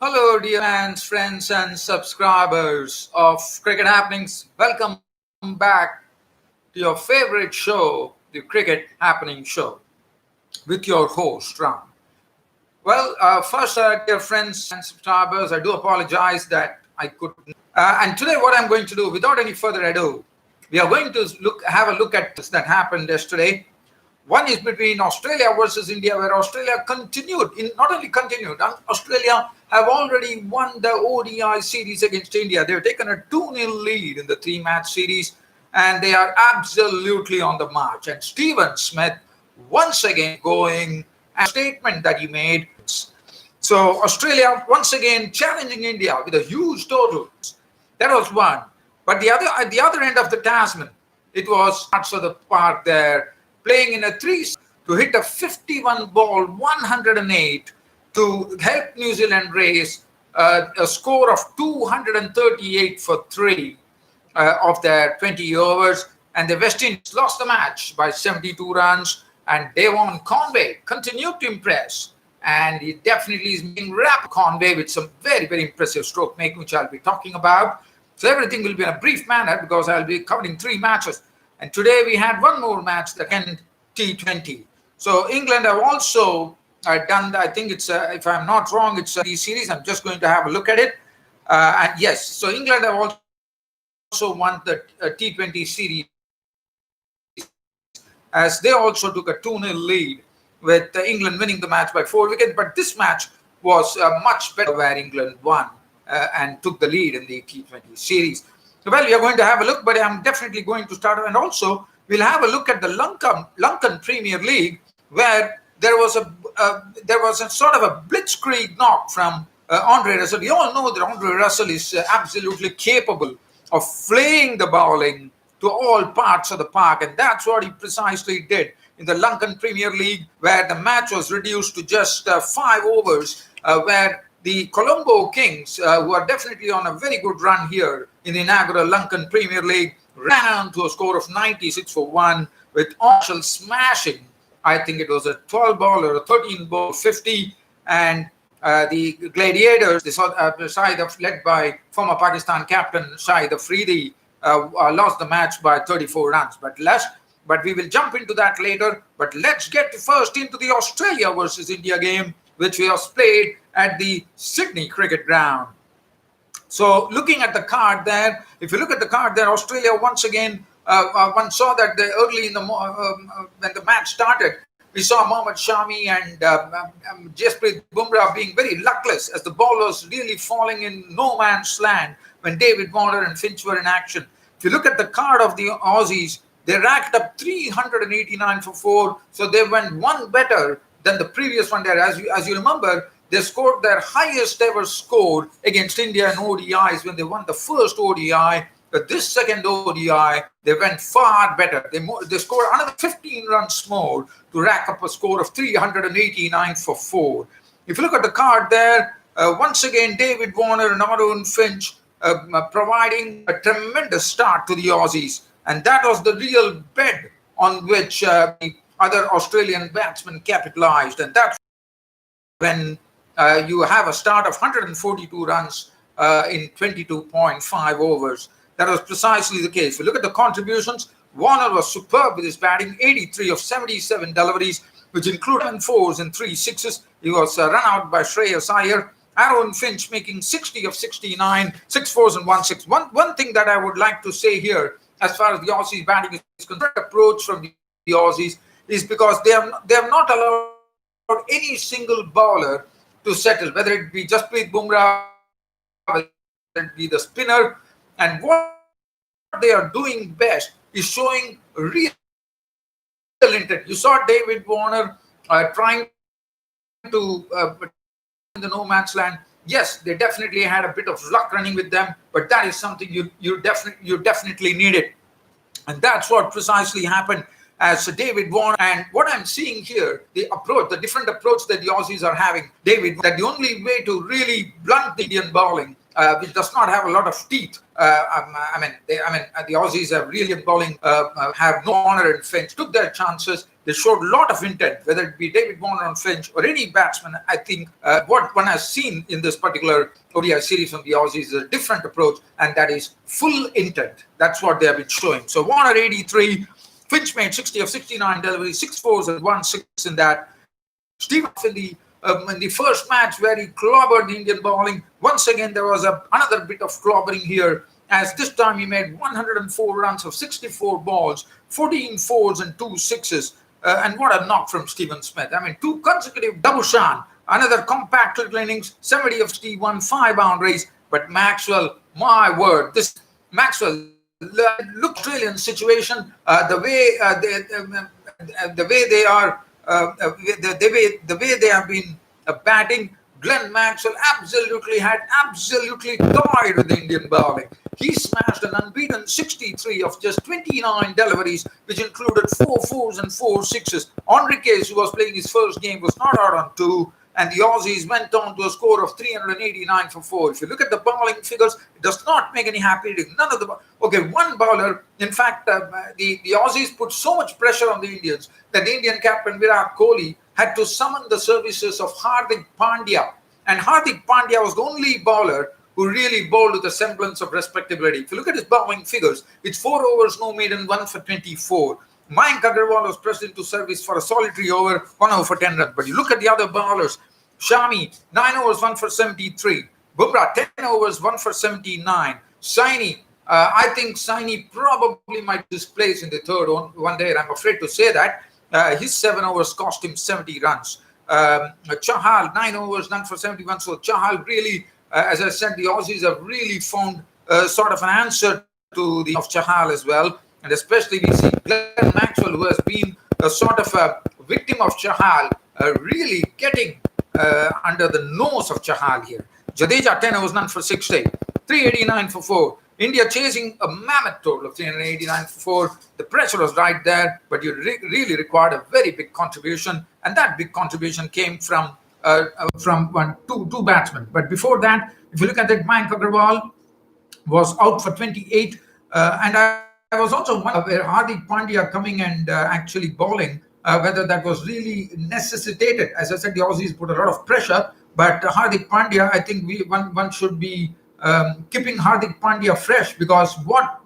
Hello, dear fans, friends, and subscribers of Cricket Happenings. Welcome back to your favorite show, the Cricket Happening Show, with your host, Ram. First, dear friends and subscribers, I do apologize that I couldn't. And today, what I'm going to do, without any further ado, we are going to have a look at this that happened yesterday. One is between Australia versus India, where Australia not only continued, Australia have already won the ODI series against India. They've taken a 2-0 lead in the three-match series, and they are absolutely on the march. And Steven Smith, once again, going a statement that he made. So Australia, once again, challenging India with a huge total. That was one. But at the other end of the Tasman, it was parts of the park there, playing in a 3 to hit a 51 ball 108 to help New Zealand raise a score of 238 for 3 of their 20 overs. And the West Indies lost the match by 72 runs. And Devon Conway continued to impress. And he definitely is being wrapped Conway with some very, very impressive stroke making, which I'll be talking about. So everything will be in a brief manner because I'll be covering 3 matches. And today we had one more match, the T20. So England have also done, I think it's, if I'm not wrong, it's a series. I'm just going to have a look at it. And yes, so England have also won the T20 series, as they also took a 2-0 lead, with England winning the match by 4 wickets. But this match was much better, where England won and took the lead in the T20 series. Well, we are going to have a look, but I'm definitely going to start. And also, we'll have a look at the Lankan Premier League, where there was a sort of a blitzkrieg knock from Andre Russell. You all know that Andre Russell is absolutely capable of flaying the bowling to all parts of the park, and that's what he precisely did in the Lankan Premier League, where the match was reduced to just 5 overs, where the Colombo Kings, who are definitely on a very good run here in the inaugural Lankan Premier League, ran on to a score of 96 for 1, with Marshall smashing, I think it was a 12 ball or a 13 ball 50, and the Gladiators, the side led by former Pakistan captain Shahid Afridi, lost the match by 34 runs. But we will jump into that later. But let's get first into the Australia versus India game, which was played at the Sydney Cricket Ground. So looking at the card there, if you look at the card there, Australia once again, one saw that early in the when the match started, we saw Mohammad Shami and Jasprit Bumrah being very luckless, as the ball was really falling in no man's land when David Warner and Finch were in action. If you look at the card of the Aussies, they racked up 389 for 4, so they went one better than the previous one there. As you remember, they scored their highest ever score against India in ODIs when they won the first ODI. But this second ODI, they went far better. They scored another 15 runs more to rack up a score of 389 for 4. If you look at the card there, once again, David Warner and Aaron Finch providing a tremendous start to the Aussies. And that was the real bed on which the other Australian batsmen capitalized. And that's when you have a start of 142 runs in 22.5 overs. That was precisely the case. If you look at the contributions, Warner was superb with his batting, 83 of 77 deliveries, which included 7 fours and 3 sixes. He was run out by Shreyas Iyer. Aaron Finch making 60 of 69, 6 fours and 1 6. One thing that I would like to say here, as far as the Aussies batting is concerned, approach from the Aussies is because they have not allowed any single bowler to settle, whether it be Jasprit Bumrah, whether it be the spinner. And what they are doing best is showing real intent. You saw David Warner trying to in the no man's land. Yes, they definitely had a bit of luck running with them, but that is something you definitely needed. And that's what precisely happened as David Warner. And what I'm seeing here, the different approach that the Aussies are having, David, that the only way to really blunt the Indian bowling, which does not have a lot of teeth. The Aussies have really bowling, have no honor and Finch, took their chances. They showed a lot of intent, whether it be David Warner on Finch or any batsman. I think what one has seen in this particular ODI series from the Aussies is a different approach, and that is full intent. That's what they have been showing. So Warner 83, Finch made 60 of 69 deliveries, 6 fours and 1 6 in that. Stevens in the first match where he clobbered the Indian bowling. Once again, there was another bit of clobbering here, as this time he made 104 runs of 64 balls, 14 fours and 2 sixes. And what a knock from Stephen Smith. I mean, 2 consecutive double shan, another compact little innings, 70 of 61, 5 boundaries. But Maxwell, my word, this Maxwell, look, Australian situation, the way they are, the way they have been batting. Glenn Maxwell had absolutely toyed with the Indian bowling. He smashed an unbeaten 63 of just 29 deliveries, which included 4 fours and 4 sixes. Enriquez, who was playing his first game, was not out on 2, and the Aussies went on to a score of 389 for 4. If you look at the bowling figures, it does not make any happy. None of the one bowler. In fact, the Aussies put so much pressure on the Indians that the Indian captain Virat Kohli had to summon the services of Hardik Pandya. And Hardik Pandya was the only bowler who really bowled with a semblance of respectability. If you look at his bowling figures, it's 4 overs, no maiden, 1 for 24. Mayank Agarwal was pressed into service for a solitary over, 1 over for 10 runs. But you look at the other bowlers, Shami, 9 overs, 1 for 73. Bumrah, 10 overs, 1 for 79. Saini, I think Saini probably might displace in the third one day. I'm afraid to say that. His 7 overs cost him 70 runs. Chahal, 9 overs, none for 71. So Chahal really, as I said, the Aussies have really found sort of an answer to the of Chahal as well. And especially we see Glenn Maxwell, who has been a sort of a victim of Chahal, really getting under the nose of Chahal here. Jadeja, 10 overs, none for 60. 389 for 4. India chasing a mammoth total of 389 for 4. The pressure was right there, but you really required a very big contribution, and that big contribution came from two batsmen. But before that, if you look at it, Mayank Agarwal was out for 28, and I was also wondering Hardik Pandya coming and actually bowling, whether that was really necessitated. As I said, the Aussies put a lot of pressure, but Hardik Pandya, I think one should be keeping Hardik Pandya fresh, because what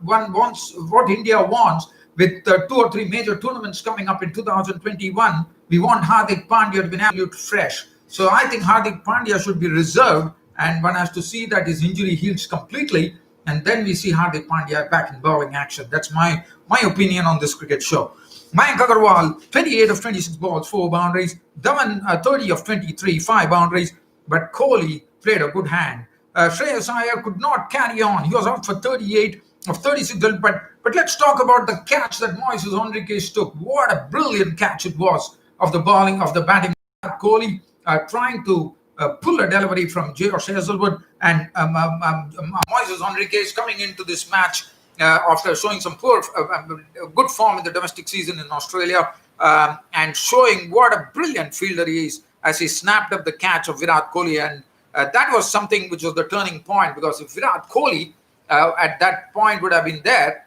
India wants with 2 or 3 major tournaments coming up in 2021, we want Hardik Pandya to be absolute fresh. So I think Hardik Pandya should be reserved, and one has to see that his injury heals completely, and then we see Hardik Pandya back in bowling action. That's my opinion on this cricket show. Mayank Agarwal, 28 of 26 balls, 4 boundaries. Dhawan, 30 of 23, 5 boundaries. But Kohli played a good hand. Shreyas Iyer could not carry on. He was out for 38 of 36. But let's talk about the catch that Moises Henriques took. What a brilliant catch it was of the batting. Kohli trying to pull a delivery from Josh Hazlewood, and Moises Henriques coming into this match after showing some good form in the domestic season in Australia, and showing what a brilliant fielder he is as he snapped up the catch of Virat Kohli. And that was something which was the turning point, because if Virat Kohli at that point would have been there,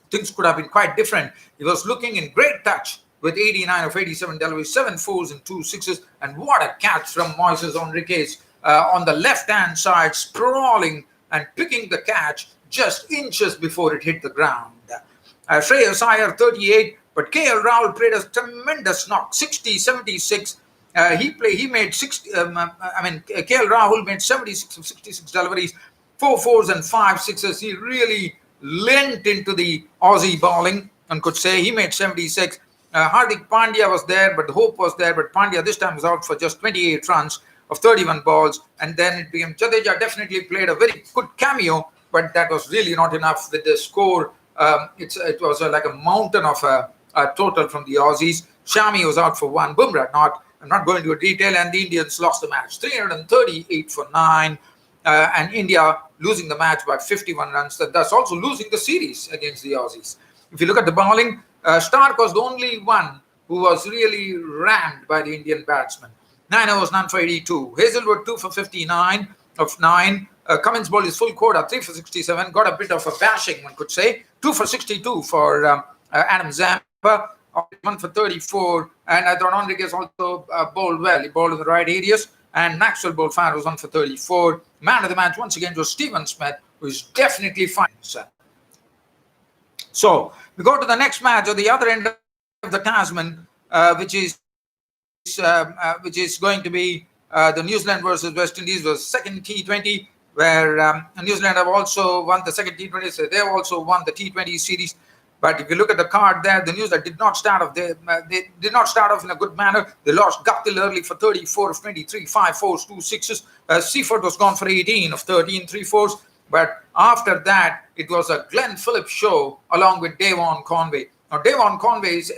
things could have been quite different. He was looking in great touch with 89 of 87 deliveries, 7 fours and 2 sixes. And what a catch from Moises Henriques on the left-hand side, sprawling and picking the catch just inches before it hit the ground. Shreyas Iyer, 38, but KL Rahul played a tremendous knock, 60, 76. He made 60. KL Rahul made 76 of 66 deliveries, 4 fours and 5 sixes. He really lent into the Aussie bowling, one could say. He made 76. Hardik Pandya was there, but the hope was there. But Pandya this time was out for just 28 runs of 31 balls. And then it became Jadeja definitely played a very good cameo, but that was really not enough with the score. It was like a mountain of a total from the Aussies. Shami was out for 1. Bumrah not. I'm not going into detail. And the Indians lost the match 338 for 9. And India losing the match by 51 runs. Thus also losing the series against the Aussies. If you look at the bowling, Stark was the only one who was really rammed by the Indian batsmen. 9 overs, none for 82. Hazlewood, 2 for 59 of 9. Cummins bowled his full quota, 3 for 67. Got a bit of a bashing, one could say. 2 for 62 for Adam Zampa. 1 for 34, and I thought Enriquez also bowled well. He bowled in the right areas, and Maxwell bowled fine, was 1 for 34. Man of the match once again was Stephen Smith, who is definitely fine. So we go to the next match at the other end of the Tasman, which is going to be the New Zealand versus West Indies, was second T20, where New Zealand have also won the second T20. So they have also won the T20 series. But if you look at the card there, the New Zealand did not start off. They did not start off in a good manner. They lost Guptill early for 34 of 23, 5 fours, 2 sixes. Seaford was gone for 18 of 13, 3 fours. But after that, it was a Glenn Phillips show along with Devon Conway. Now, Devon Conway is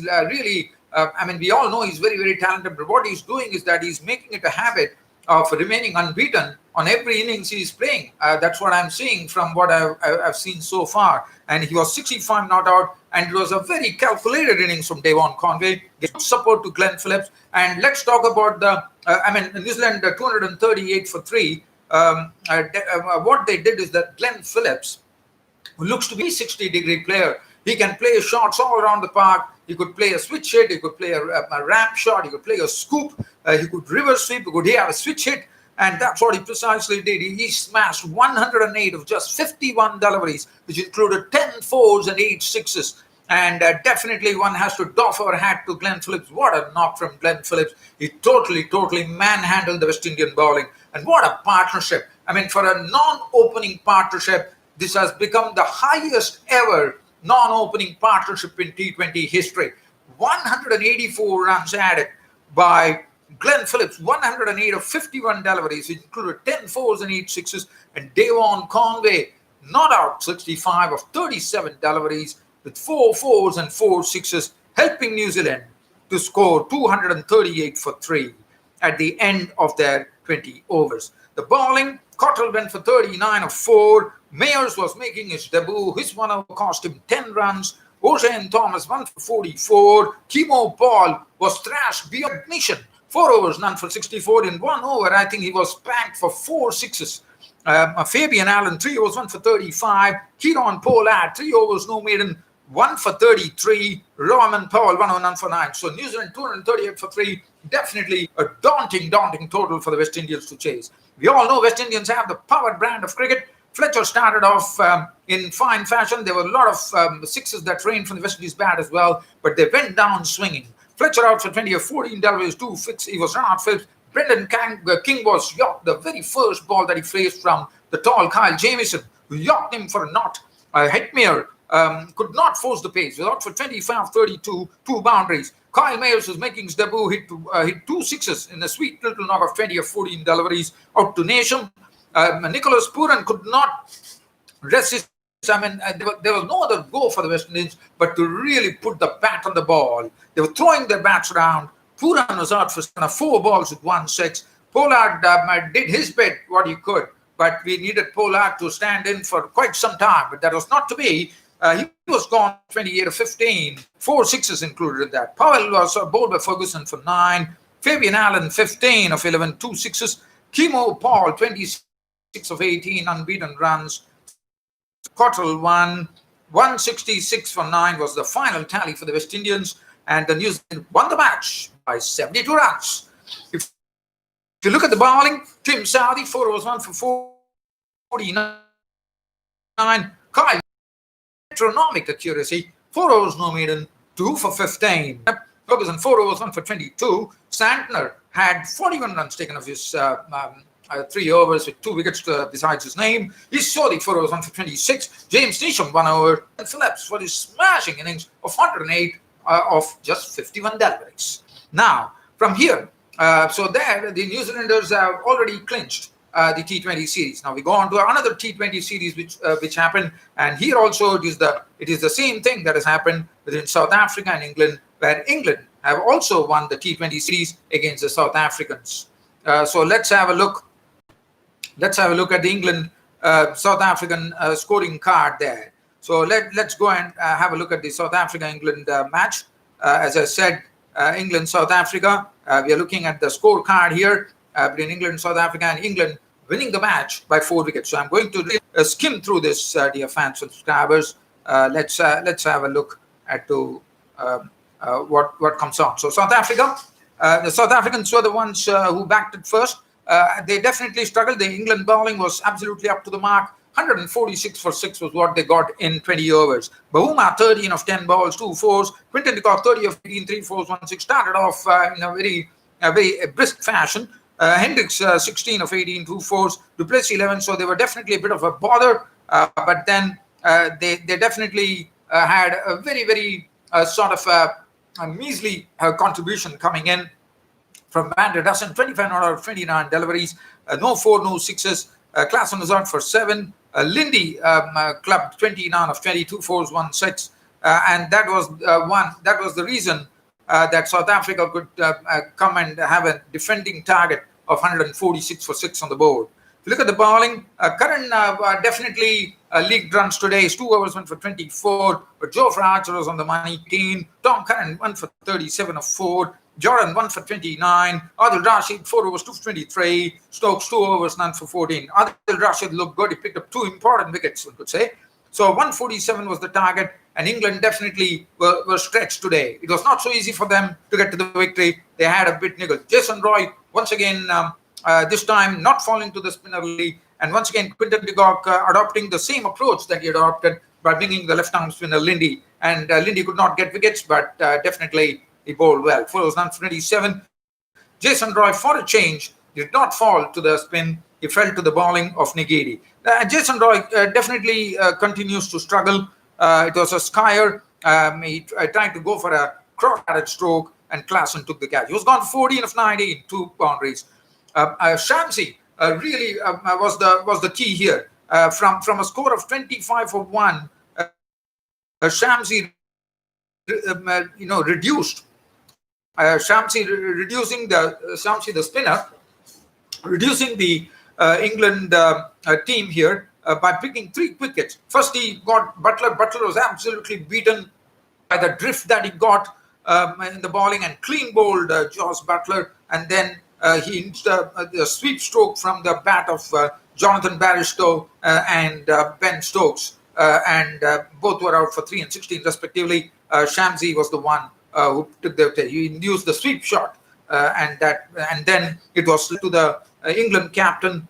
really, I mean, we all know he's very, very talented. But what he's doing is that he's making it a habit of remaining unbeaten on every innings he's playing. That's what I'm seeing from what I've seen so far. And he was 65 not out, and it was a very calculated innings from Devon Conway. Give support to Glenn Phillips. And let's talk about New Zealand 238 for 3. What they did is that Glenn Phillips, who looks to be a 60-degree player, he can play shots all around the park. He could play a switch hit. He could play a ramp shot. He could play a scoop. He could reverse sweep. He could have a switch hit. And that's what he precisely did. He smashed 108 of just 51 deliveries, which included 10 fours and 8 sixes. And definitely one has to doff our hat to Glenn Phillips. What a knock from Glenn Phillips. He totally manhandled the West Indian bowling. And what a partnership. I mean, for a non-opening partnership, this has become the highest ever non-opening partnership in T20 history. 184 runs added by Glenn Phillips, 108 of 51 deliveries, which included 10 fours and 8 sixes, and Devon Conway not out 65 of 37 deliveries with 4 fours and 4 sixes, helping New Zealand to score 238 for 3 at the end of their 20 overs. The bowling, Cottrell went for 39 of 4. Mayers was making his debut. His one over cost him 10 runs. Ocean Thomas 1 for 44. Timo Paul was thrashed beyond admission. 4 overs, none for 64. In 1 over, I think he was spanked for 4 sixes. Fabian Allen, 3 overs, 1 for 35. Kieron Pollard, 3 overs, no maiden, 1 for 33. Roman Powell, 1 over, none for 9. So New Zealand 238 for 3. Definitely a daunting total for the West Indians to chase. We all know West Indians have the powered brand of cricket. Fletcher started off in fine fashion. There were a lot of sixes that rained from the West Indies bat as well, but they went down swinging. Fletcher out for 20 of 14 deliveries, 2 fix. He was run out Phillips. Brendan King was yorked the very first ball that he faced from the tall Kyle Jamieson, who yorked him for a knot. Hetmyer could not force the pace. He was out for 25 32, 2 boundaries. Kyle Mayers was making his debut, hit 2 sixes in a sweet little knock of 20 of 14 deliveries out to Nation. Nicholas Pooran could not resist. I mean, there was no other go for the West Indies but to really put the bat on the ball. They were throwing their bats around. Pooran was out for 4 balls with 1 6. Pollard did his bit, what he could, but we needed Pollard to stand in for quite some time, but that was not to be. He was gone 28 of 15, 4 sixes included in that. Powell was bowled by Ferguson for 9. Fabian Allen, 15 of 11, 2 sixes. Timo Paul, 26 of 18, unbeaten runs. Cottrell won. 166 for 9 was the final tally for the West Indians, and the New Zealand won the match by 72 runs. If you look at the bowling, Tim Southee, 4 overs, 1 for 49. Kyle, metronomic accuracy, 4 overs, no maiden, 2 for 15. Ferguson, 4 overs, 1 for 22. Santner had 41 runs taken of his 3 overs with 2 wickets besides his name. He's Sodhi, 4 overs, 1 for 26. James Neesham, 1 over. And Phillips for his smashing innings of 108 of just 51 deliveries. Now, from here, so there, the New Zealanders have already clinched the T20 series. Now we go on to another T20 series which happened, and here also it is the same thing that has happened within South Africa and England, where England have also won the T20 series against the South Africans. So let's have a look. Let's have a look at the England South African scoring card there. So let's go and have a look at the South Africa-England match. As I said, England-South Africa. We are looking at the scorecard here between England and South Africa, and England winning the match by 4 wickets. So I'm going to skim through this, dear fans and subscribers. Let's have a look at what comes on. So South Africa, the South Africans were the ones who backed it first. They definitely struggled. The England bowling was absolutely up to the mark. 146 for 6 was what they got in 20 overs. Bahuma 13 of 10 balls, 2 fours. Quinton de Kock 30 of 18, 3 fours, 1 6. Started off in a very brisk fashion. Hendricks 16 of 18, 2 fours. Duplessis 11. So they were definitely a bit of a bother. But then they definitely had a very sort of a measly contribution coming in from Van der Dussen, 25 out of 29 deliveries, no 4, no 6s. Klaassen was out for 7. Lindy clubbed 29 of 22 fours, 1 6. And that was the reason that South Africa could come and have a defending target of 146 for 6 on the board. If you look at the bowling, Curran definitely leaked runs today. His 2 overs went for 24, but Geoffrey Archer was on the money. Tom Curran went for 37 of 4. Jordan 1 for 29. Adil Rashid 4 overs 2 for 23. Stokes 2 overs, none for 14. Adil Rashid looked good. He picked up 2 important wickets, one could say. So 147 was the target, and England definitely were stretched today. It was not so easy for them to get to the victory. They had a bit niggled. Jason Roy once again, this time not falling to the spinner lead, and once again Quinton de Kock adopting the same approach that he adopted by bringing the left-arm spinner Lindy, and Lindy could not get wickets, but definitely he bowled well. 4 overs, none for 27. Jason Roy, for a change, did not fall to the spin. He fell to the bowling of Ngidi. Jason Roy definitely continues to struggle. It was a skier. He tried to go for a cross-headed stroke, and Klaassen took the catch. He was gone 14 of 19, 2 boundaries. Shamsi really was the key here. From a score of 25 for 1, Shamsi reduced. Shamsi the spinner, reducing the England team here by picking 3 wickets. First, he got Butler. Butler was absolutely beaten by the drift that he got in the bowling, and clean bowled Jos Butler. And then he inched the sweep stroke from the bat of Jonathan Bairstow and Ben Stokes. And both were out for 3 and 16 respectively. Shamsi was the one who took he used the sweep shot, and then it was to the England captain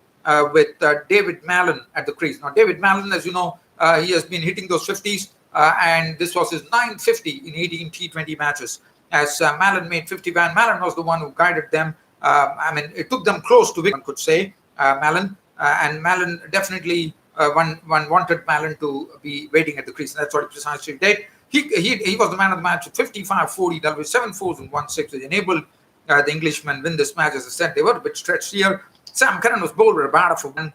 with David Mallon at the crease. Now, David Mallon, as you know, he has been hitting those 50s, and this was his 950 in 18 T20 matches. As Mallon made 50, Van Mallon was the one who guided them. It took them close to win, one could say, Mallon. And Mallon definitely, one wanted Mallon to be waiting at the crease, and that's what he precisely did. He was the man of the match with 55, 40, dealt with 7 fours and 1 6, which enabled the Englishmen win this match. As I said, they were a bit stretched here. Sam Curran was bowled with a batter for 1.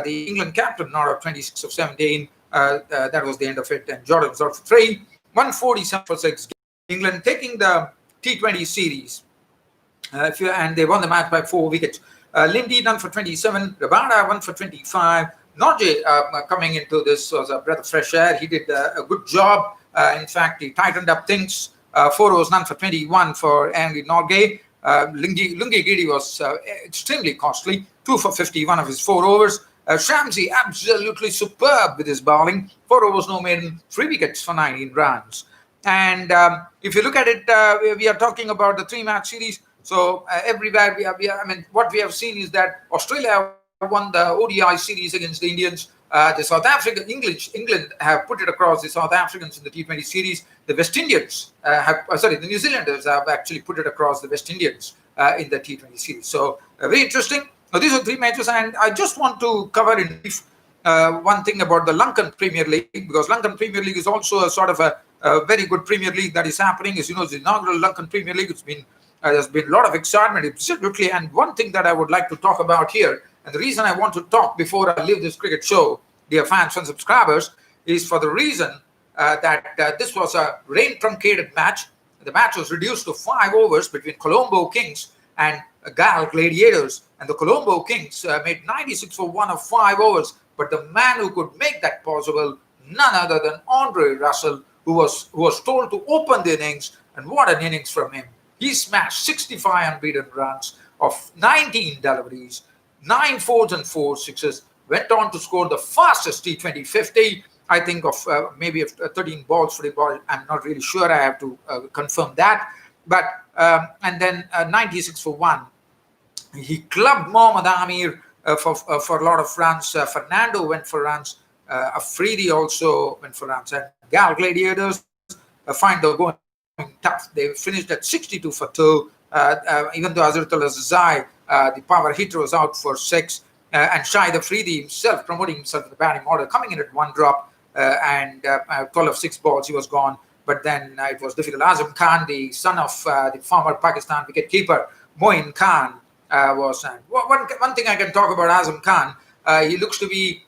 The England captain not out 26 of 17. That was the end of it. And Jordan was out for 3. 147 for 6. England taking the T20 series. And they won the match by 4 wickets. Lindy done for 27. Rabada 1 for 25. Norje coming into this was a breath of fresh air. He did a good job. In fact, he tightened up things. 4 overs, none for 21 for Henry Norgay. Lungi Giri was extremely costly. 2 for 51 of his 4 overs. Shamsi absolutely superb with his bowling. 4 overs, no maiden, 3 wickets for 19 runs. And if you look at it, we are talking about the 3-match series. So everywhere what we have seen is that Australia won the ODI series against the Indians. The South African, England have put it across the South Africans in the T20 series. The West Indians the New Zealanders have actually put it across the West Indians in the T20 series. So very interesting. Now, these are 3 matches, and I just want to cover in brief one thing about the Lankan Premier League, because Lankan Premier League is also a sort of a very good Premier League that is happening. As you know, it's the inaugural Lankan Premier League. There's been a lot of excitement, absolutely. And one thing that I would like to talk about here, and the reason I want to talk before I leave this cricket show, dear fans and subscribers, is for the reason that this was a rain-truncated match. The match was reduced to 5 overs between Colombo Kings and Gal Gladiators. And the Colombo Kings made 96 for 1 of 5 overs. But the man who could make that possible, none other than Andre Russell, who was told to open the innings. And what an innings from him. He smashed 65 unbeaten runs of 19 deliveries, 9 fours and 4 sixes, went on to score the fastest T20 50, I think of maybe 13 balls for the ball. I'm not really sure. I have to confirm that. But and then 96 for 1. He clubbed Mohammad Amir for a lot of runs. Fernando went for runs. Afridi also went for runs. And Gal Gladiators find they're going tough. They finished at 62 for 2. Even though Azratul Azizai, the power hitter, was out for 6. And Shahid Afridi himself promoting himself in the batting order, coming in at 1 drop and 12 of 6 balls, he was gone. But then it was difficult. Azam Khan, the son of the former Pakistan wicketkeeper, Moin Khan, was. One thing I can talk about Azam Khan, he looks to be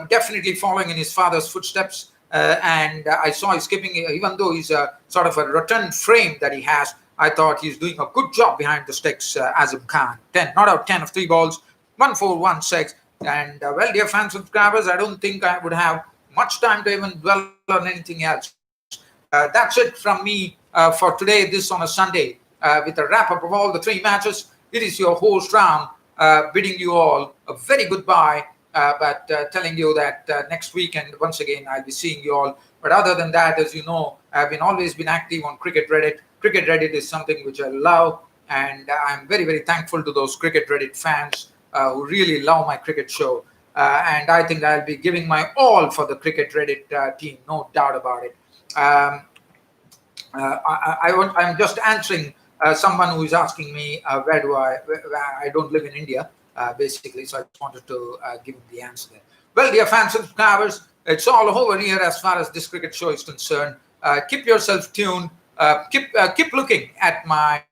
definitely following in his father's footsteps. And I saw his skipping, even though he's a sort of a rotund frame that he has, I thought he's doing a good job behind the sticks, Azam Khan. 10, not out 10 of 3 balls, 1 4, 1 6. And well, dear fans, subscribers, I don't think I would have much time to even dwell on anything else. That's it from me for today, this on a Sunday, with a wrap-up of all the 3 matches. It is your host, Ram, bidding you all a very goodbye, but telling you that next weekend, once again, I'll be seeing you all. But other than that, as you know, I've always been active on Cricket Reddit. Cricket Reddit is something which I love, and I'm very, very thankful to those Cricket Reddit fans who really love my cricket show. And I think I'll be giving my all for the Cricket Reddit team, no doubt about it. I'm just answering someone who is asking me where do I don't live in India, basically, so I just wanted to give him the answer there. Well, dear fans and subscribers, it's all over here as far as this cricket show is concerned. Keep yourself tuned. Keep looking at my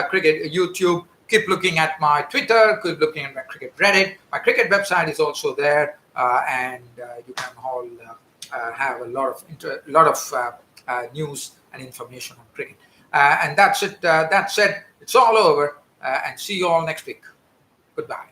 cricket YouTube. Keep looking at my Twitter. Keep looking at my Cricket Reddit. My cricket website is also there, and you can all have a lot of news and information on cricket. And that's it. That said, it's all over, and see you all next week. Goodbye.